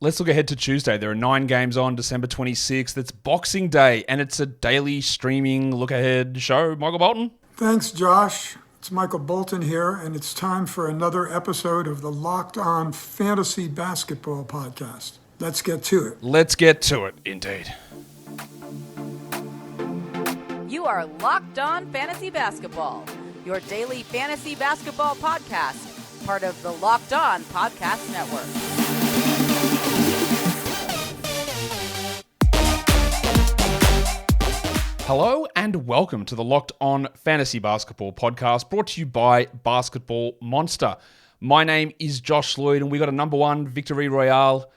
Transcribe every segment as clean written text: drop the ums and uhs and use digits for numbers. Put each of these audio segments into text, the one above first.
let's look ahead to Tuesday. There are 9 games on December 26th. It's Boxing Day, and it's a daily streaming look-ahead show. Michael Bolton? Thanks, Josh. It's Michael Bolton here, and it's time for another episode of the Locked On Fantasy Basketball Podcast. Let's get to it. Let's get to it, indeed. You are Locked On Fantasy Basketball, your daily fantasy basketball podcast, part of the Locked On Podcast Network. Hello and welcome to the Locked On Fantasy Basketball Podcast, brought to you by Basketball Monster. My name is Josh Lloyd, and we got a number 1 victory royale.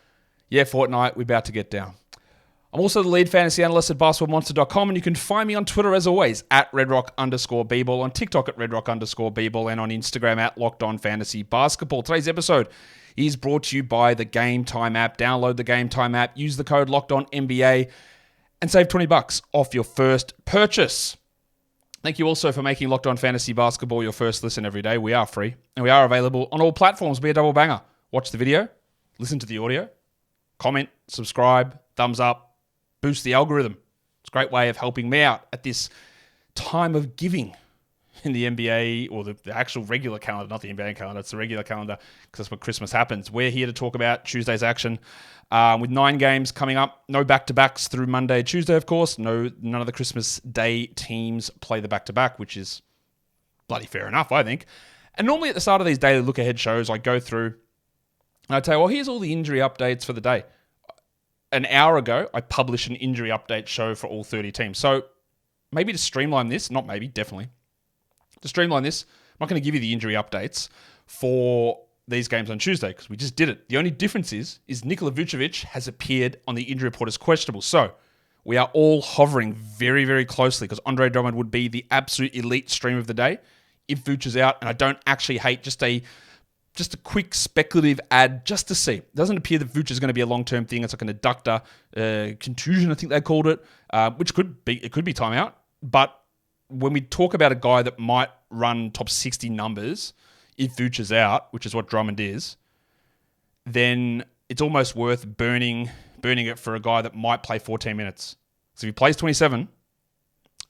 Yeah, Fortnite, we're about to get down. I'm also the lead fantasy analyst at basketballmonster.com, and you can find me on Twitter as always at redrock_bball, on TikTok at redrock_bball, and on Instagram at Locked On Fantasy Basketball. Today's episode is brought to you by the Game Time app. Download the Game Time app, use the code LOCKEDONNBA, and save $20 off your first purchase. Thank you also for making Locked On Fantasy Basketball your first listen every day. We are free, and we are available on all platforms. Be a double banger. Watch the video, listen to the audio, comment, subscribe, thumbs up, boost the algorithm. It's a great way of helping me out at this time of giving in the NBA, or the actual regular calendar, not the NBA calendar, it's the regular calendar, because that's when Christmas happens. We're here to talk about Tuesday's action with 9 games coming up. No back-to-backs through Monday, Tuesday, of course. None of the Christmas Day teams play the back-to-back, which is bloody fair enough, I think. And normally at the start of these daily look-ahead shows, I go through and I tell you, well, here's all the injury updates for the day. An hour ago, I published an injury update show for all 30 teams. So maybe to streamline this, not maybe, definitely, to streamline this, I'm not going to give you the injury updates for these games on Tuesday because we just did it. The only difference is Nikola Vucevic has appeared on the injury report as questionable. So we are all hovering very, very closely because Andre Drummond would be the absolute elite stream of the day if Vuce is out. And I don't actually hate just a quick speculative ad just to see. It doesn't appear that Vuce is going to be a long-term thing. It's like an adductor contusion, I think they called it, which could be timeout. But when we talk about a guy that might run top 60 numbers if Vuce is out, which is what Drummond is, then it's almost worth burning it for a guy that might play 14 minutes. So if he plays 27,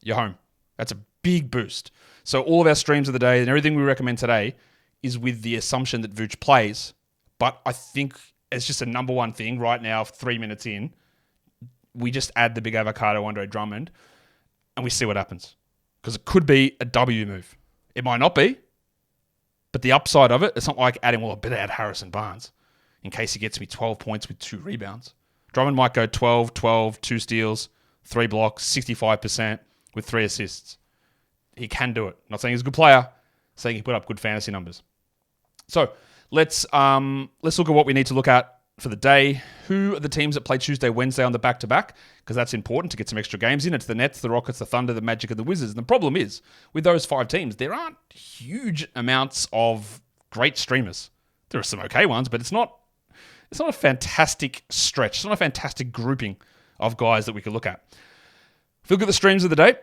you're home. That's a big boost. So all of our streams of the day and everything we recommend today is with the assumption that Vuce plays. But I think it's just a number 1 thing right now, 3 minutes in, we just add the big avocado Andre Drummond and we see what happens. Because it could be a W move. It might not be, but the upside of it, it's not like adding, well, I better add Harrison Barnes in case he gets me 12 points with 2 rebounds. Drummond might go 12, 2 steals, 3 blocks, 65% with 3 assists. He can do it. Not saying he's a good player, saying he put up good fantasy numbers. So let's look at what we need to look at for the day. Who are the teams that play Tuesday, Wednesday on the back-to-back? Because that's important to get some extra games in. It's the Nets, the Rockets, the Thunder, the Magic, and the Wizards. And the problem is, with those 5 teams, there aren't huge amounts of great streamers. There are some okay ones, but it's not a fantastic stretch. It's not a fantastic grouping of guys that we could look at. If we look at the streams of the day,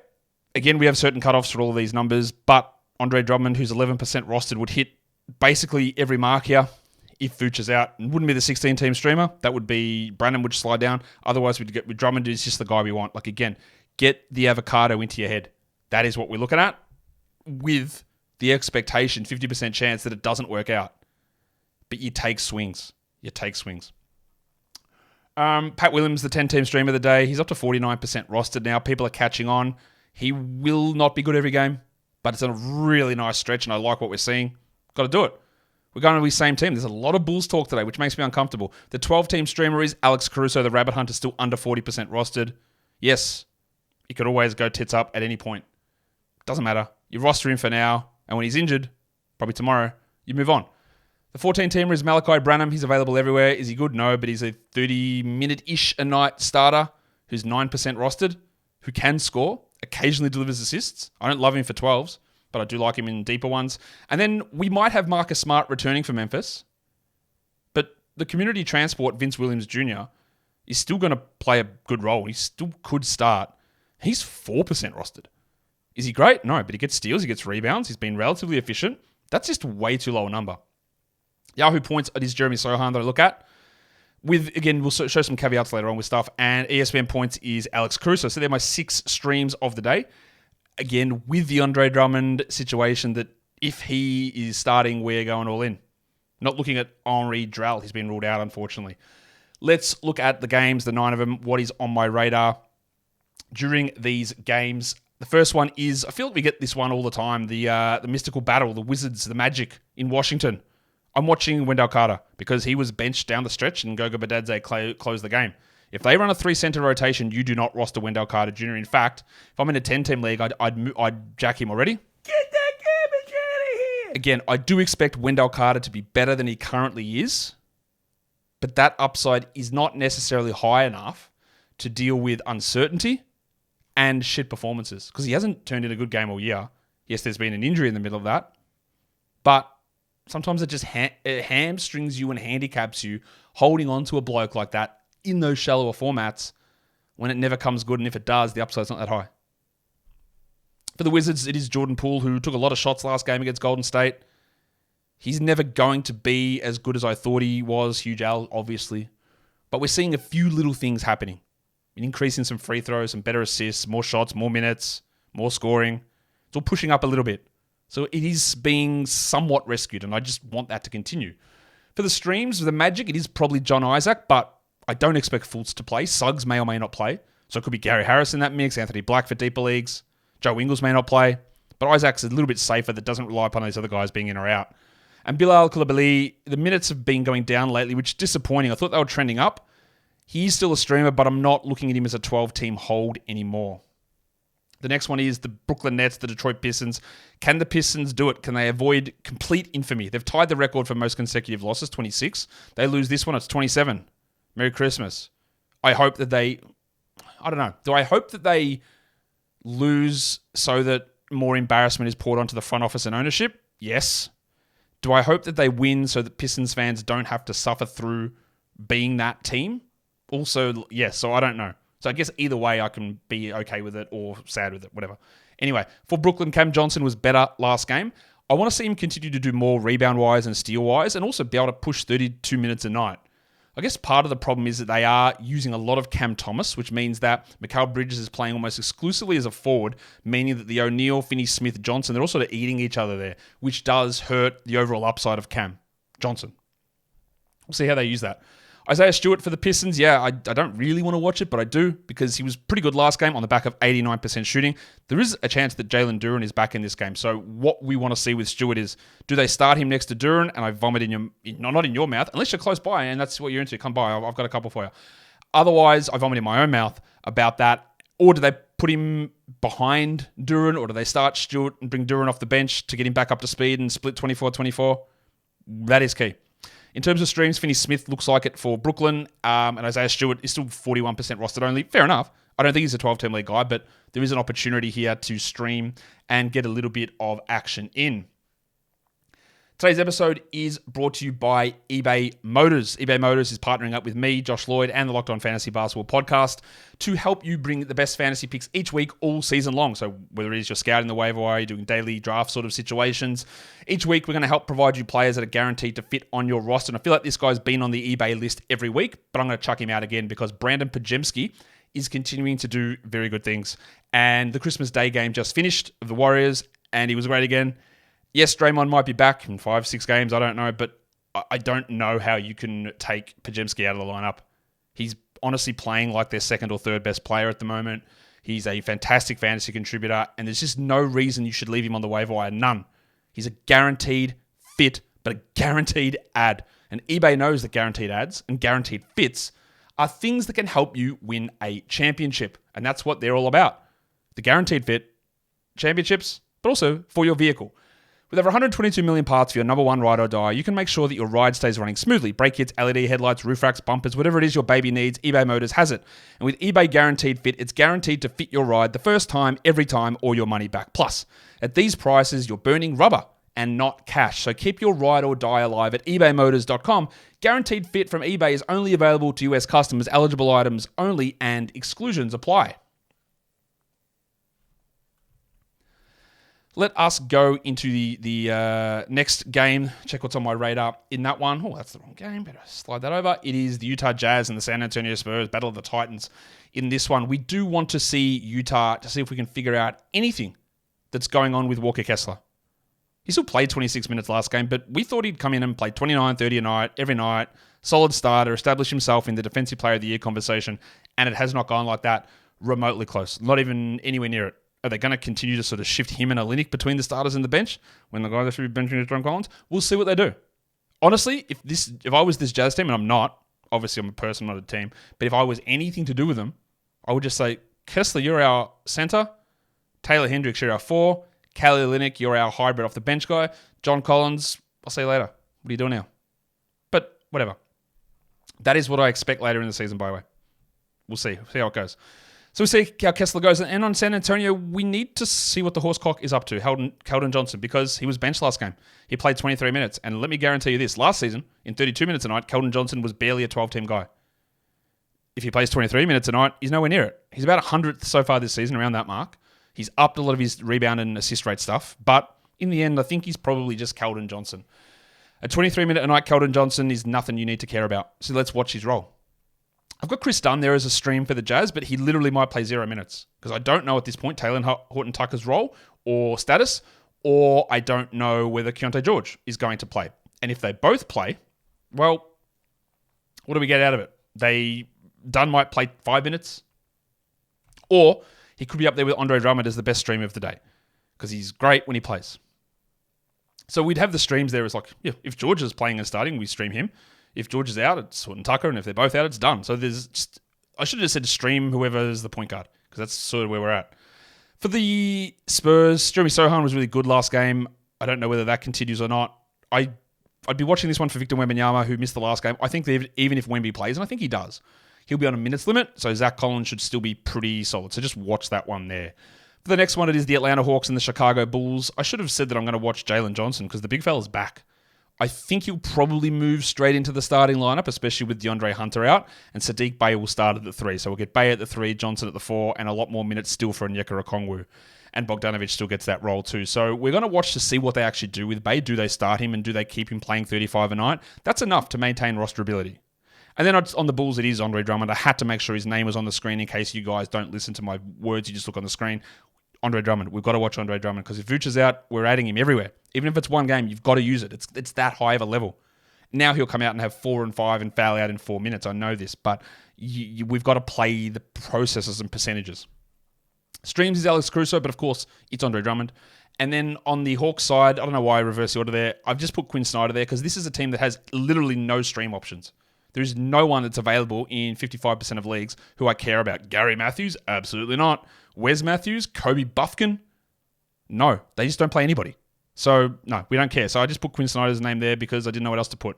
again, we have certain cutoffs for all of these numbers, but Andre Drummond, who's 11% rostered, would hit basically every mark here. If Vuce is out, and wouldn't be the 16-team streamer. That would be Brandon would slide down. Otherwise, we'd get with Drummond is just the guy we want. Like again, get the avocado into your head. That is what we're looking at, with the expectation, 50% chance that it doesn't work out. But you take swings. Pat Williams, the 10-team streamer of the day. He's up to 49% rostered now. People are catching on. He will not be good every game, but it's a really nice stretch, and I like what we're seeing. Got to do it. We're going to be the same team. There's a lot of Bulls talk today, which makes me uncomfortable. The 12-team streamer is Alex Caruso, the Rabbit Hunter, still under 40% rostered. Yes, you could always go tits up at any point. Doesn't matter. You roster him for now, and when he's injured, probably tomorrow, you move on. The 14-teamer is Malachi Branham. He's available everywhere. Is he good? No, but he's a 30-minute-ish a night starter who's 9% rostered, who can score, occasionally delivers assists. I don't love him for 12s. But I do like him in deeper ones. And then we might have Marcus Smart returning for Memphis. But the community transport, Vince Williams Jr., is still going to play a good role. He still could start. He's 4% rostered. Is he great? No, but he gets steals, he gets rebounds, he's been relatively efficient. That's just way too low a number. Yahoo points at his Jeremy Sohan that I look at. Again, we'll show some caveats later on with stuff. And ESPN points is Alex Caruso. So they're my 6 streams of the day. Again, with the Andre Drummond situation that if he is starting, we're going all in. Not looking at Henri Drell. He's been ruled out, unfortunately. Let's look at the games, the 9 of them, what is on my radar during these games. The first one is, I feel like we get this one all the time, the mystical battle, the Wizards, the Magic in Washington. I'm watching Wendell Carter because he was benched down the stretch and Goga Bitadze closed the game. If they run a 3-center rotation, you do not roster Wendell Carter Jr. In fact, if I'm in a 10-team league, I'd jack him already. Get that garbage out of here! Again, I do expect Wendell Carter to be better than he currently is, but that upside is not necessarily high enough to deal with uncertainty and shit performances because he hasn't turned in a good game all year. Yes, there's been an injury in the middle of that, but sometimes it just it hamstrings you and handicaps you holding on to a bloke like that in those shallower formats when it never comes good, and if it does, the upside's not that high. For the Wizards, it is Jordan Poole, who took a lot of shots last game against Golden State. He's never going to be as good as I thought he was. Huge Al, obviously. But we're seeing a few little things happening. An increase in some free throws, some better assists, more shots, more minutes, more scoring. It's all pushing up a little bit. So it is being somewhat rescued, and I just want that to continue. For the streams, the Magic, it is probably John Isaac, but I don't expect Fultz to play. Suggs may or may not play. So it could be Gary Harris in that mix, Anthony Black for deeper leagues. Joe Ingles may not play. But Isaac's a little bit safer that doesn't rely upon those other guys being in or out. And Bilal Coulibaly, the minutes have been going down lately, which is disappointing. I thought they were trending up. He's still a streamer, but I'm not looking at him as a 12-team hold anymore. The next one is the Brooklyn Nets, the Detroit Pistons. Can the Pistons do it? Can they avoid complete infamy? They've tied the record for most consecutive losses, 26. They lose this one, it's 27. Merry Christmas. I hope that they... I don't know. Do I hope that they lose so that more embarrassment is poured onto the front office and ownership? Yes. Do I hope that they win so that Pistons fans don't have to suffer through being that team? Also, yes. So I don't know. So I guess either way I can be okay with it or sad with it, whatever. Anyway, for Brooklyn, Cam Johnson was better last game. I want to see him continue to do more rebound-wise and steal-wise and also be able to push 32 minutes a night. I guess part of the problem is that they are using a lot of Cam Thomas, which means that Mikal Bridges is playing almost exclusively as a forward, meaning that the O'Neal, Finney-Smith, Johnson, they're all sort of eating each other there, which does hurt the overall upside of Cam Johnson. We'll see how they use that. Isaiah Stewart for the Pistons, I don't really want to watch it, but I do because he was pretty good last game on the back of 89% shooting. There is a chance that Jalen Duren is back in this game. So what we want to see with Stewart is, do they start him next to Duren and I vomit not in your mouth, unless you're close by and that's what you're into, come by, I've got a couple for you. Otherwise, I vomit in my own mouth about that. Or do they put him behind Duren, or do they start Stewart and bring Duren off the bench to get him back up to speed and split 24-24? That is key. In terms of streams, Finney-Smith looks like it for Brooklyn, and Isaiah Stewart is still 41% rostered only. Fair enough. I don't think he's a 12-team league guy, but there is an opportunity here to stream and get a little bit of action in. Today's episode is brought to you by eBay Motors. eBay Motors is partnering up with me, Josh Lloyd, and the Locked On Fantasy Basketball podcast to help you bring the best fantasy picks each week, all season long. So whether it is you're scouting the waiver wire, you're doing daily draft sort of situations, each week we're going to help provide you players that are guaranteed to fit on your roster. And I feel like this guy's been on the eBay list every week, but I'm going to chuck him out again because Brandon Pajemski is continuing to do very good things. And the Christmas Day game just finished of the Warriors, and he was great again. Yes, Draymond might be back in 5-6 games. I don't know, but I don't know how you can take Pajemski out of the lineup. He's honestly playing like their second or third best player at the moment. He's a fantastic fantasy contributor, and there's just no reason you should leave him on the waiver wire. None. He's a guaranteed fit, but a guaranteed ad. And eBay knows that guaranteed ads and guaranteed fits are things that can help you win a championship. And that's what they're all about. The guaranteed fit, championships, but also for your vehicle. With over 122 million parts for your number one ride or die, you can make sure that your ride stays running smoothly. Brake kits, LED headlights, roof racks, bumpers, whatever it is your baby needs, eBay Motors has it. And with eBay Guaranteed Fit, it's guaranteed to fit your ride the first time, every time, or your money back. Plus, at these prices, you're burning rubber and not cash. So keep your ride or die alive at ebaymotors.com. Guaranteed Fit from eBay is only available to US customers, eligible items only, and exclusions apply. Let us go into the next game. Check what's on my radar in that one. Oh, that's the wrong game. Better slide that over. It is the Utah Jazz and the San Antonio Spurs, Battle of the Titans. In this one, we do want to see Utah to see if we can figure out anything that's going on with Walker Kessler. He still played 26 minutes last game, but we thought he'd come in and play 29, 30 a night, every night, solid starter, establish himself in the Defensive Player of the Year conversation, and it has not gone like that remotely close, not even anywhere near it. Are they going to continue to sort of shift him and Olynyk between the starters and the bench when the guy that should be benching is John Collins? We'll see what they do. Honestly, if I was this Jazz team, and I'm not, obviously I'm a person, not a team, but if I was anything to do with them, I would just say, Kessler, you're our center. Taylor Hendricks, you're our 4. Kelly Olynyk, you're our hybrid off the bench guy. John Collins, I'll see you later. What are you doing now? But whatever. That is what I expect later in the season, by the way. We'll see how it goes. So we see how Kessler goes. And on San Antonio, we need to see what the horsecock is up to, Keldon Johnson, because he was benched last game. He played 23 minutes. And let me guarantee you this, last season, in 32 minutes a night, Keldon Johnson was barely a 12-team guy. If he plays 23 minutes a night, he's nowhere near it. He's about 100th so far this season, around that mark. He's upped a lot of his rebound and assist rate stuff. But in the end, I think he's probably just Keldon Johnson. A 23-minute a night Keldon Johnson is nothing you need to care about. So let's watch his role. I've got Chris Dunn there as a stream for the Jazz, but he literally might play 0 minutes because I don't know at this point Taylor Horton-Tucker's role or status, or I don't know whether Keontae George is going to play. And if they both play, well, what do we get out of it? Dunn might play 5 minutes, or he could be up there with Andre Drummond as the best streamer of the day because he's great when he plays. So we'd have the streams there as like, yeah, if George is playing and starting, we stream him. If George is out, it's Horton-Tucker, and if they're both out, it's done. So I should have just said stream whoever is the point guard because that's sort of where we're at. For the Spurs, Jeremy Sohan was really good last game. I don't know whether that continues or not. I'd be watching this one for Victor Wembanyama, who missed the last game. I think that even if Wemby plays, and I think he does, he'll be on a minutes limit, so Zach Collins should still be pretty solid. So just watch that one there. For the next one, it is the Atlanta Hawks and the Chicago Bulls. I should have said that I'm going to watch Jalen Johnson because the big fella's back. I think he'll probably move straight into the starting lineup, especially with DeAndre Hunter out, and Sadiq Bey will start at the 3. So we'll get Bey at the 3, Johnson at the 4, and a lot more minutes still for Onyeka Okongwu. And Bogdanovic still gets that role too. So we're going to watch to see what they actually do with Bey. Do they start him and do they keep him playing 35 a night? That's enough to maintain rosterability. And then on the Bulls, it is Andre Drummond. I had to make sure his name was on the screen in case you guys don't listen to my words. You just look on the screen. Andre Drummond. We've got to watch Andre Drummond because if Vooch's out, we're adding him everywhere. Even if it's one game, you've got to use it. It's that high of a level. Now he'll come out and have 4 and 5 and foul out in 4 minutes. I know this, but we've got to play the processes and percentages. Streams is Alex Caruso, but of course, it's Andre Drummond. And then on the Hawks side, I don't know why I reversed the order there. I've just put Quinn Snyder there because this is a team that has literally no stream options. There is no one that's available in 55% of leagues who I care about. Gary Matthews? Absolutely not. Wes Matthews? Kobe Buffkin? No, they just don't play anybody. So, no, we don't care. So I just put Quinn Snyder's name there because I didn't know what else to put.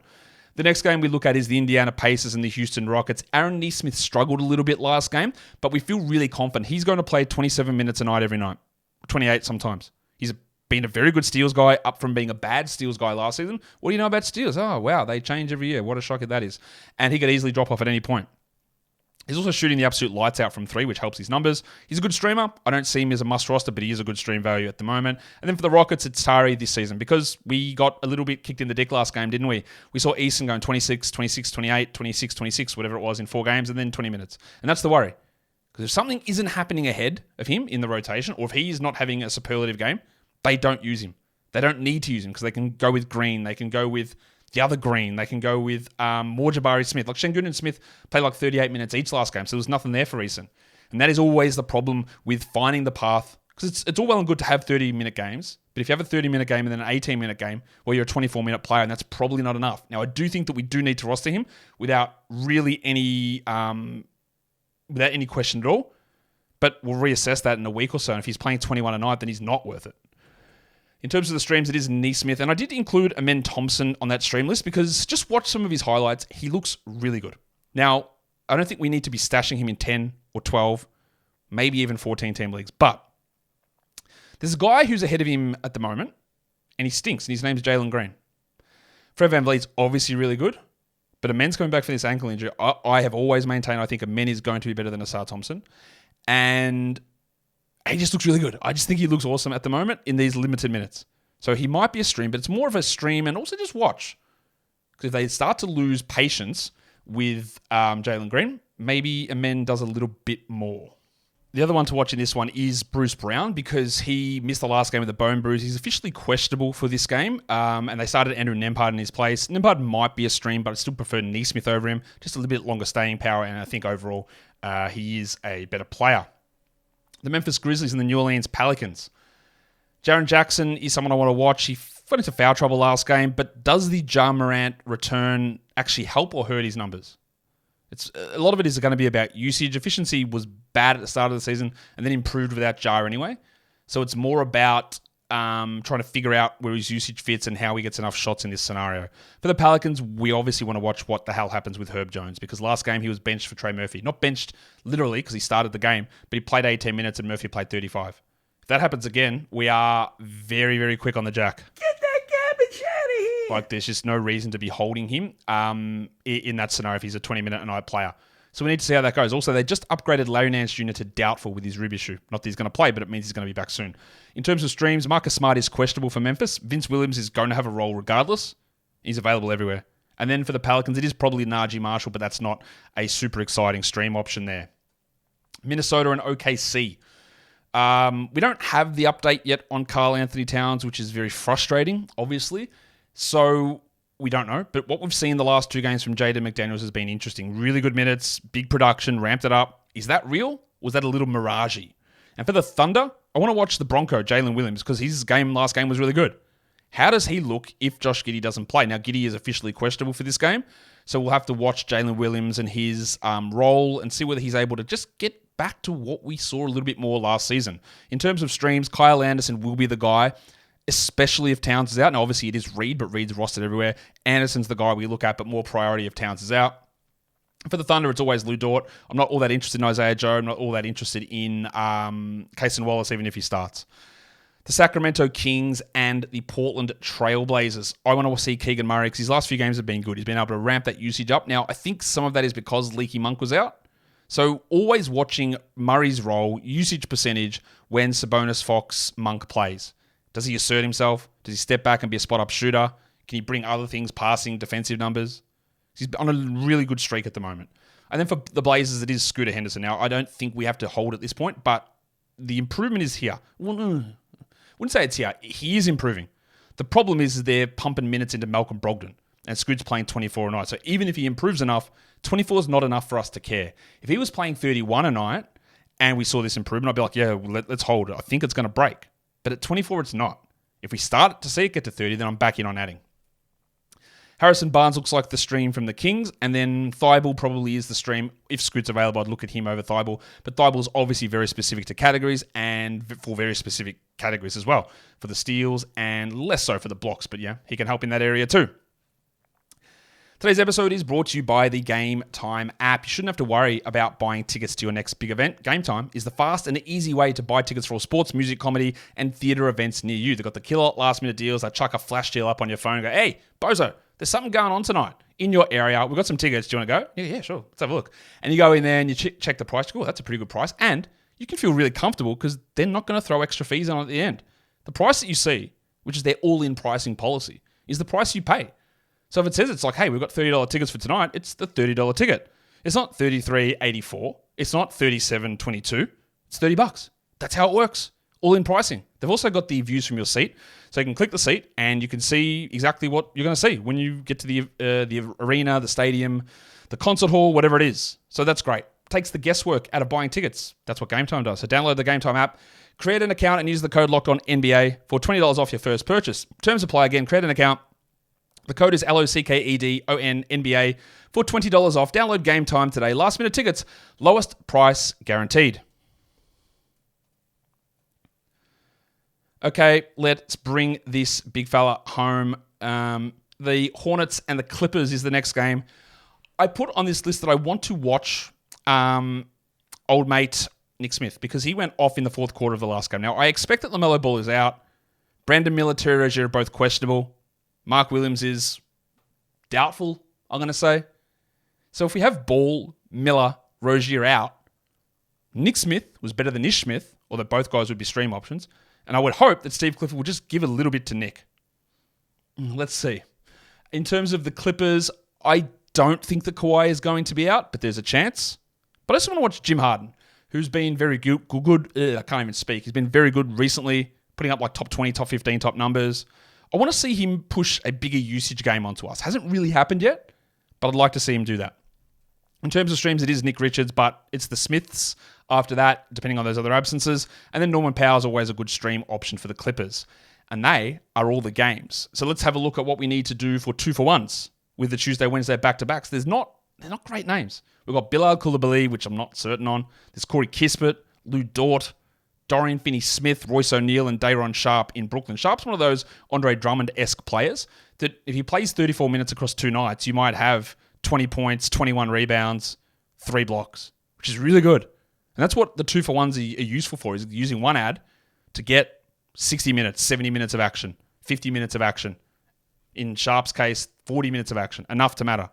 The next game we look at is the Indiana Pacers and the Houston Rockets. Aaron Nesmith struggled a little bit last game, but we feel really confident. He's going to play 27 minutes a night every night. 28 sometimes. He's been a very good steals guy, up from being a bad steals guy last season. What do you know about steals? Oh, wow, they change every year. What a shocker that is. And he could easily drop off at any point. He's also shooting the absolute lights out from 3, which helps his numbers. He's a good streamer. I don't see him as a must roster, but he is a good stream value at the moment. And then for the Rockets, it's Tari this season because we got a little bit kicked in the dick last game, didn't we? We saw Eason going 26, 26, 28, 26, 26, whatever it was in 4 games, and then 20 minutes. And that's the worry. Because if something isn't happening ahead of him in the rotation, or if he is not having a superlative game, they don't use him. They don't need to use him because they can go with Green. They can go with the other Green. They can go with more Jabari Smith. Like Şengün and Smith played like 38 minutes each last game, so there was nothing there for Eason. And that is always the problem with finding the path. Because it's all well and good to have 30-minute games, but if you have a 30-minute game and then an 18-minute game, well, you're a 24-minute player, and that's probably not enough. Now, I do think that we do need to roster him without really any question at all, but we'll reassess that in a week or so. And if he's playing 21 a night, then he's not worth it. In terms of the streams, it is Nesmith, and I did include Amen Thompson on that stream list because just watch some of his highlights. He looks really good. Now, I don't think we need to be stashing him in 10 or 12, maybe even 14-team leagues, but there's a guy who's ahead of him at the moment, and he stinks, and his name's Jalen Green. Fred VanVleet's obviously really good, but Amen's coming back from this ankle injury. I have always maintained I think Amen is going to be better than Asar Thompson, and He just looks really good. I just think he looks awesome at the moment in these limited minutes. So he might be a stream, but it's more of a stream and also just watch. Because if they start to lose patience with Jalen Green, maybe Amen does a little bit more. The other one to watch in this one is Bruce Brown because he missed the last game with a bone bruise. He's officially questionable for this game, and they started Andrew Nembhard in his place. Nembhard might be a stream, but I still prefer Neesmith over him. Just a little bit longer staying power, and I think overall he is a better player. The Memphis Grizzlies and the New Orleans Pelicans. Jaren Jackson is someone I want to watch. He got into foul trouble last game, but does the Ja Morant return actually help or hurt his numbers? A lot of it is going to be about usage. Efficiency was bad at the start of the season and then improved without Ja anyway. So it's more about trying to figure out where his usage fits and how he gets enough shots in this scenario. For the Pelicans, we obviously want to watch what the hell happens with Herb Jones because last game he was benched for Trey Murphy. Not benched literally because he started the game, but he played 18 minutes and Murphy played 35. If that happens again, we are very, very quick on the jack. Get that garbage out of here. Like, there's just no reason to be holding him in that scenario if he's a 20-minute a night player. So we need to see how that goes. Also, they just upgraded Larry Nance Jr. to doubtful with his rib issue. Not that he's going to play, but it means he's going to be back soon. In terms of streams, Marcus Smart is questionable for Memphis. Vince Williams is going to have a role regardless. He's available everywhere. And then for the Pelicans, it is probably Najee Marshall, but that's not a super exciting stream option there. Minnesota and OKC. We don't have the update yet on Karl Anthony Towns, which is very frustrating, obviously. So we don't know. But what we've seen the last two games from Jaden McDaniels has been interesting. Really good minutes, big production, ramped it up. Is that real? Or was that a little mirage-y? And for the Thunder, I want to watch the Bronco, Jalen Williams, because his last game was really good. How does he look if Josh Giddey doesn't play? Now, Giddey is officially questionable for this game, so we'll have to watch Jalen Williams and his role and see whether he's able to just get back to what we saw a little bit more last season. In terms of streams, Kyle Anderson will be the guy, especially if Towns is out. Now, obviously, it is Reed, but Reed's rostered everywhere. Anderson's the guy we look at, but more priority if Towns is out. For the Thunder, it's always Lou Dort. I'm not all that interested in Isaiah Joe. I'm not all that interested in Cason Wallace, even if he starts. The Sacramento Kings and the Portland Trailblazers. I want to see Keegan Murray because his last few games have been good. He's been able to ramp that usage up. Now, I think some of that is because Leaky Monk was out. So always watching Murray's role, usage percentage, when Sabonis, Fox, Monk plays. Does he assert himself? Does he step back and be a spot-up shooter? Can he bring other things, passing, defensive numbers? He's on a really good streak at the moment. And then for the Blazers, it is Scooter Henderson. Now, I don't think we have to hold at this point, but the improvement is here. Well, wouldn't say it's here. He is improving. The problem is they're pumping minutes into Malcolm Brogdon, and Scoot's playing 24 a night. So even if he improves enough, 24 is not enough for us to care. If he was playing 31 a night and we saw this improvement, I'd be like, yeah, let's hold it. I think it's going to break. But at 24, it's not. If we start to see it get to 30, then I'm back in on adding. Harrison Barnes looks like the stream from the Kings, and then Thibault probably is the stream. If Scoot's available, I'd look at him over Thibault. But Thibault's obviously very specific to categories and for very specific categories as well. For the steals and less so for the blocks. But yeah, he can help in that area too. Today's episode is brought to you by the Game Time app. You shouldn't have to worry about buying tickets to your next big event. Game Time is the fast and easy way to buy tickets for all sports, music, comedy, and theatre events near you. They've got the killer last-minute deals. They chuck a flash deal up on your phone and go, hey, Bozo, there's something going on tonight in your area. We've got some tickets. Do you want to go? Yeah, sure. Let's have a look. And you go in there and you check the price. Oh, that's a pretty good price. And you can feel really comfortable because they're not going to throw extra fees on at the end. The price that you see, which is their all-in pricing policy, is the price you pay. So if it says it's like, hey, we've got $30 tickets for tonight, it's the $30 ticket. It's not $33.84. It's not $37.22. It's $30. That's how it works. All in pricing. They've also got the views from your seat. So you can click the seat and you can see exactly what you're going to see when you get to the arena, the stadium, the concert hall, whatever it is. So that's great. Takes the guesswork out of buying tickets. That's what Game Time does. So download the Game Time app, create an account and use the code LOCKEDONNBA for $20 off your first purchase. Terms apply again. Create an account. The code is LOCKEDONNBA for $20 off. Download Game Time today. Last minute tickets, lowest price guaranteed. Okay, let's bring this big fella home. The Hornets and the Clippers is the next game. I put on this list that I want to watch old mate Nick Smith because he went off in the fourth quarter of the last game. Now, I expect that LaMelo Ball is out. Brandon Miller, Terry Rozier are both questionable. Mark Williams is doubtful, I'm going to say. So if we have Ball, Miller, Rozier out, Nick Smith was better than Ish Smith or that both guys would be stream options. And I would hope that Steve Clifford will just give a little bit to Nick. Let's see. In terms of the Clippers, I don't think that Kawhi is going to be out, but there's a chance. But I just want to watch Jim Harden, who's been very good. I can't even speak. He's been very good recently, putting up like top 20, top 15, top numbers. I want to see him push a bigger usage game onto us. Hasn't really happened yet, but I'd like to see him do that. In terms of streams, it is Nick Richards, but it's the Smiths after that, depending on those other absences. And then Norman Powell is always a good stream option for the Clippers. And they are all the games. So let's have a look at what we need to do for 2-for-1s with the Tuesday, Wednesday back-to-backs. They're not great names. We've got Bilal Coulibaly, which I'm not certain on. There's Corey Kispert, Lou Dort, Dorian Finney-Smith, Royce O'Neal, and Day'Ron Sharpe in Brooklyn. Sharpe's one of those Andre Drummond-esque players that if he plays 34 minutes across 2 nights, you might have 20 points, 21 rebounds, 3 blocks, which is really good. And that's what the 2-for-1s are useful for, is using one ad to get 60 minutes, 70 minutes of action, 50 minutes of action. In Sharpe's case, 40 minutes of action, enough to matter.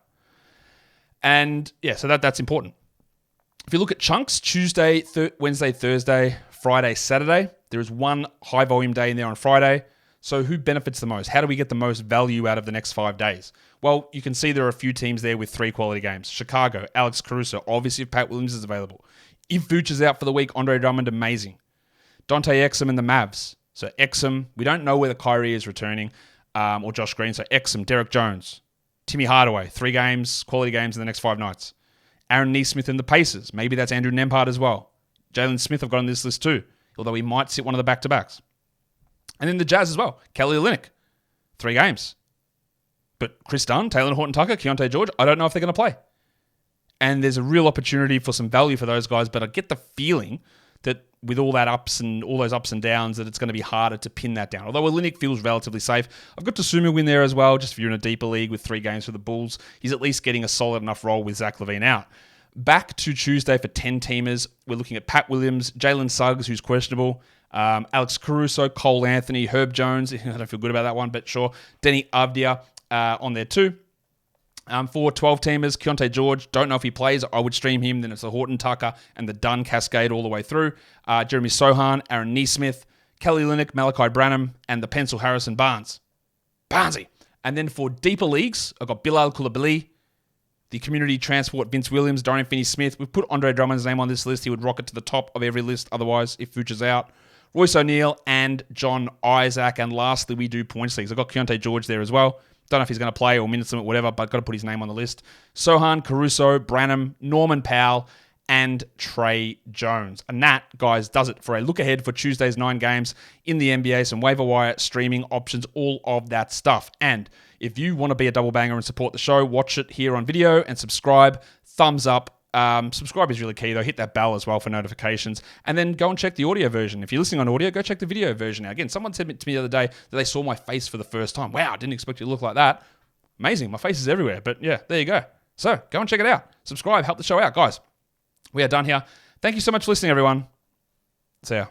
And yeah, so that's important. If you look at chunks, Tuesday, Wednesday, Thursday, Friday, Saturday, there is one high volume day in there on Friday. So who benefits the most? How do we get the most value out of the next 5 days? Well, you can see there are a few teams there with 3 quality games. Chicago, Alex Caruso, obviously if Pat Williams is available. If Vooch is out for the week, Andre Drummond, amazing. Dante Exum and the Mavs. So Exum, we don't know whether Kyrie is returning or Josh Green. So Exum, Derek Jones, Timmy Hardaway, 3 games, quality games in the next 5 nights. Aaron Nesmith and the Pacers. Maybe that's Andrew Nembhard as well. Jalen Smith I've got on this list too, although he might sit one of the back-to-backs. And then the Jazz as well. Kelly Olynyk, 3 games. But Chris Dunn, Taylor Horton-Tucker, Keontae George, I don't know if they're going to play. And there's a real opportunity for some value for those guys, but I get the feeling that with all those ups and downs, that it's going to be harder to pin that down. Although Olynyk feels relatively safe. I've got Dosunmu in there as well, just if you're in a deeper league with 3 games for the Bulls. He's at least getting a solid enough role with Zach LaVine out. Back to Tuesday for 10-teamers. We're looking at Pat Williams, Jalen Suggs, who's questionable, Alex Caruso, Cole Anthony, Herb Jones. I don't feel good about that one, but sure. Denny Avdia on there too. For 12-teamers, Keontae George, don't know if he plays. I would stream him. Then it's the Horton Tucker and the Dunn cascade all the way through. Jeremy Sohan, Aaron Nesmith, Kelly Olynyk, Malachi Branham, and the Pencil Harrison Barnes. Barnesy. And then for deeper leagues, I've got Bilal Coulibaly, the community transport Vince Williams, Dorian Finney-Smith. We've put Andre Drummond's name on this list. He would rocket to the top of every list otherwise if Vooch is out. Royce O'Neal and John Isaac. And lastly, we do points leagues. I've got Keontae George there as well. Don't know if he's going to play or minutes limit, whatever, but got to put his name on the list. Sohan, Caruso, Branham, Norman Powell, and Trey Jones. And that, guys, does it for a look ahead for Tuesday's 9 games in the NBA, some waiver wire, streaming options, all of that stuff. And if you want to be a double banger and support the show, watch it here on video and subscribe. Thumbs up. Subscribe is really key, though. Hit that bell as well for notifications. And then go and check the audio version. If you're listening on audio, go check the video version out. Again, someone said to me the other day that they saw my face for the first time. Wow, I didn't expect it to look like that. Amazing. My face is everywhere. But yeah, there you go. So go and check it out. Subscribe. Help the show out, guys. We are done here. Thank you so much for listening, everyone. See ya.